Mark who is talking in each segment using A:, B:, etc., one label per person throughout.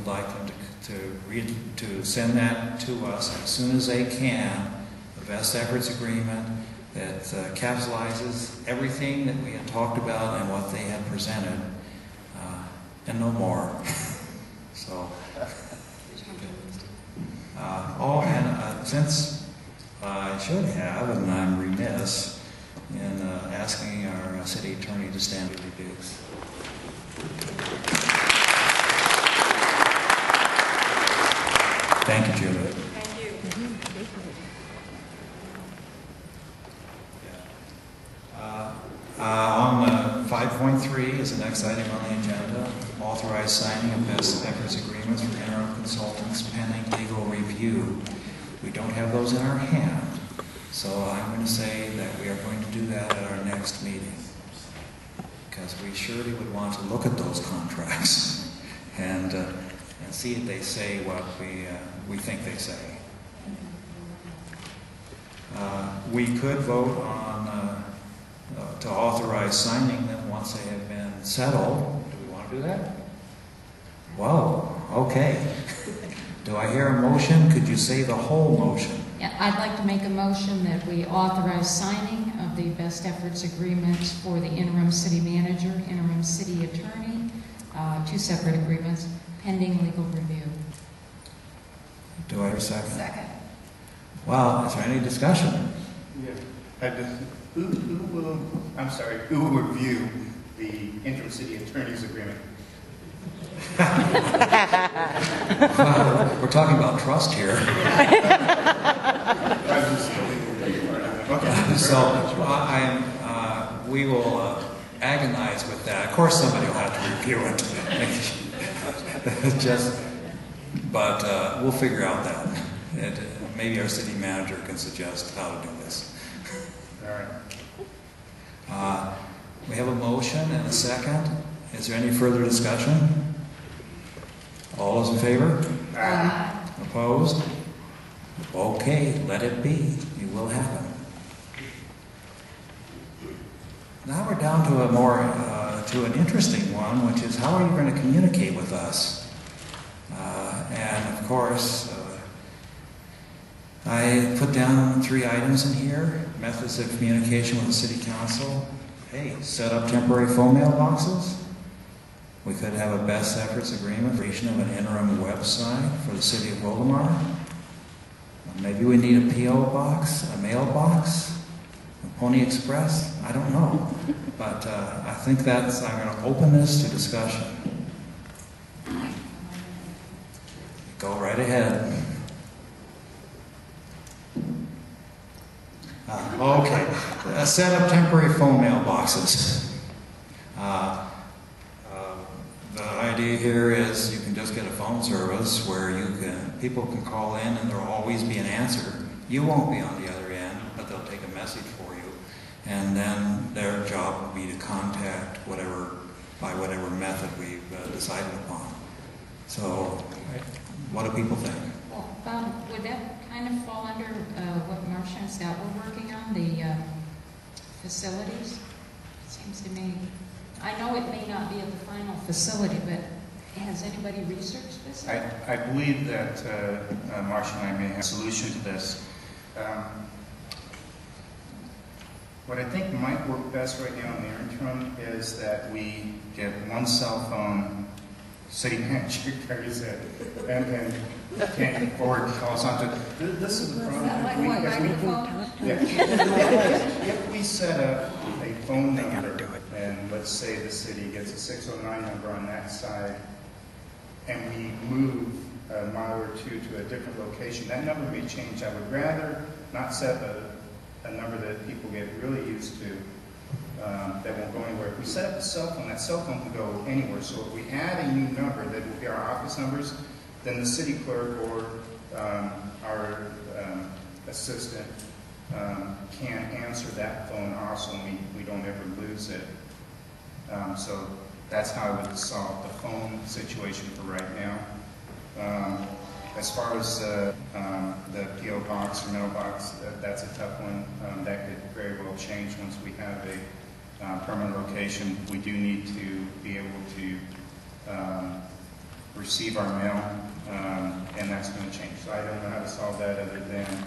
A: would like them to send that to us as soon as they can, the best efforts agreement that capsulizes everything that we had talked about and what they had presented, and no more. So, since I should have, and I'm remiss in asking our city attorney to stand with you, Biggs. Thank you, Julie.
B: Thank you.
A: On 5.3 is the next item on the agenda. Authorize signing of best efforts agreements for interim consultants pending legal review. We don't have those in our hand, so I'm going to say that we are going to do that at our next meeting, because we surely would want to look at those contracts and see if they say what we think they say. We could vote on to authorize signing them once they have been settled. Do we want to do that? Whoa, okay. Do I hear a motion? Could you say the whole motion?
C: Yeah, I'd like to make a motion that we authorize signing of the best efforts agreements for the interim city manager, interim city attorney, two separate agreements, pending legal review.
A: Do I hear a second?
B: Second.
A: Well, is there any discussion?
D: Yeah. Who will review the interim city attorney's agreement?
A: Well, we're talking about trust here.
D: Okay.
A: So we will agonize with that. Of course, somebody will have to review it. But we'll figure out that. Maybe our city manager can suggest how to do this.
D: All right.
A: We have a motion and a second. Is there any further discussion? All those in favor? Opposed? Okay, let it be. It will happen. Now we're down to a more to an interesting one, which is how are you going to communicate with us? And of course, I put down 3 items in here: methods of communication with the city council. Hey, set up temporary phone mailboxes. We could have a best efforts agreement, creation of an interim website for the city of Wildomar. Maybe we need a P.O. box, a mailbox, a Pony Express. I don't know. But I think I'm going to open this to discussion. Go right ahead. Okay. Set up temporary phone mailboxes. The idea here is you can just get a phone service where people can call in and there'll always be an answer. You won't be on the other end, but they'll take a message for you. And then their job will be to contact by whatever method we've decided upon. So, what do people think?
C: Well, would that kind of fall under what Marcia and Scott were working on, the facilities? It seems to me. I know it may not be at the final facility, but has anybody researched this?
D: I believe that Marcia and I may have a solution to this. What I think might work best right now in the interim is that we get one cell phone, city manager carries it, and can forward calls onto. This is the problem. If we set up a phone number, and let's say the city gets a 609 number on that side, and we move a mile or two to a different location, that number may change. I would rather not set a number that people get really used to that won't go anywhere. If we set up a cell phone, that cell phone can go anywhere. So if we add a new number that will be our office numbers, then the city clerk or our assistant can answer that phone also, and we don't ever lose it. So that's how I would solve the phone situation for right now. As far as the P.O. box or mailbox, that's a tough one. That could very well change once we have a permanent location. We do need to be able to receive our mail, and that's going to change. So I don't know how to solve that other than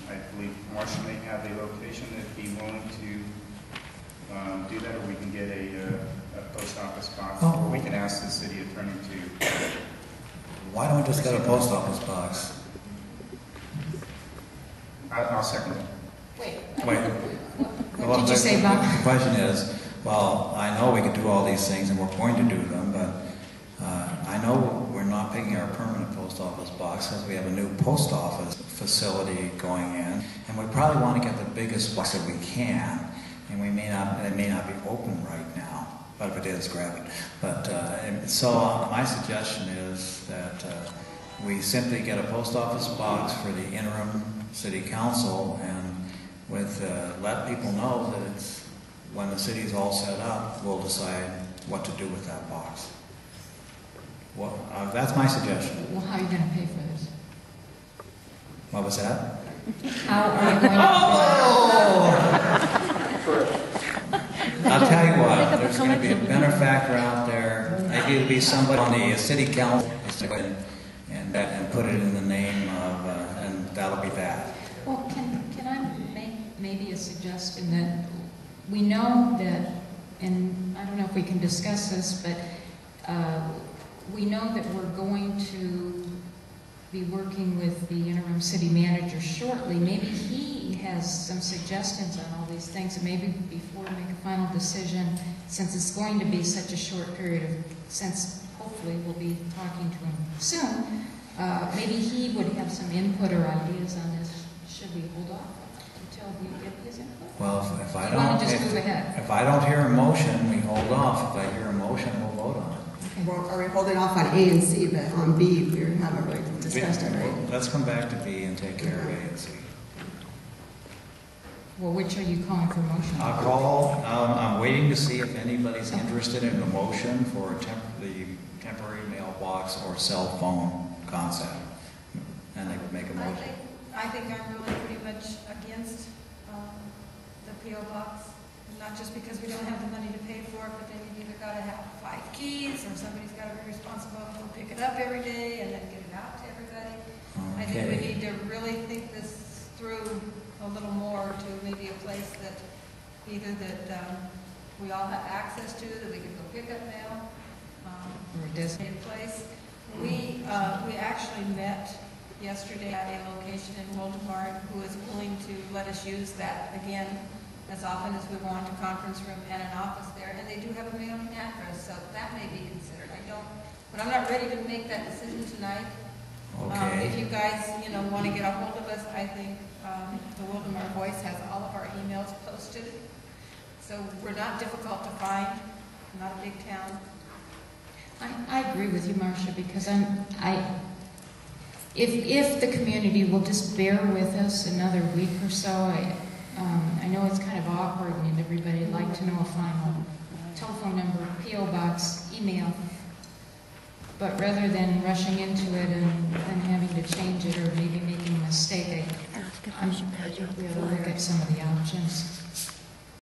D: I believe Marcia may have a location that'd be willing to do that, or we can get a post office box, or we can ask the city attorney to.
A: Why don't we just get a post office box?
D: I'll second that.
C: Wait.
A: Wait.
C: What did you say, Bob?
A: The question is, well, I know we can do all these things and we're going to do them, but I know we're not picking our permanent post office box because we have a new post office facility going in, and we probably want to get the biggest box that we can, and it may not be open right now, but if it is, grab it. But so my suggestion is that we simply get a post office box for the interim city council, and let people know that it's when the city's all set up, we'll decide what to do with that box. Well, that's my suggestion.
C: Well, how are you going to pay for this?
A: What was that?
C: How are you going to
A: I'll tell you what, there's going to be a benefactor out there. Maybe it'll be somebody on the city council and put it in the name of, and that'll be that.
C: Well, can I make maybe a suggestion that we know that, and I don't know if we can discuss this, but we know that we're going to be working with the interim city manager shortly. Maybe he has some suggestions on all these things, and maybe before we make a final decision, since it's going to be such a short period of, since hopefully we'll be talking to him soon, maybe he would have some input or ideas on this. Should we hold off until we get his input?
A: Well, if I
C: You want to just
A: don't,
C: move ahead?
A: if I don't hear a motion, we hold off. If I hear a motion, we'll vote on it.
B: Well, are we holding off on A and C, but on B, we haven't really discussed it, right?
A: Let's come back to B and take care of A and C.
C: Well, which are you calling for motion?
A: I'll call, I'm waiting to see if anybody's interested in a motion for the temporary mailbox or cell phone concept. And they would make a motion.
E: I think I'm really pretty much against the P.O. box, not just because we don't have the money to pay for it, but then you've either got to have 5 keys, or somebody's got to be responsible to go pick it up every day and then get it out to everybody. I think we need to really think this through a little more to maybe a place that either that we all have access to, that we can go pick up mail,
C: Or a designated
E: place. We actually met yesterday at a location in Woldemar who is willing to let us use that again as often as we want, a conference room and an office there, and they do have a mailing address, so that may be considered. But I'm not ready to make that decision tonight.
A: Okay.
E: If you guys, want to get a hold of us, I think the Woldemar Voice has all of our emails posted, so we're not difficult to find, not a big town.
C: I agree with you, Marcia, because if the community will just bear with us another week or so, I know it's kind of awkward and everybody would like to know a final telephone number, P.O. box, email, but rather than rushing into it and having to change it or maybe making a mistake, I think we ought to look at some of the options.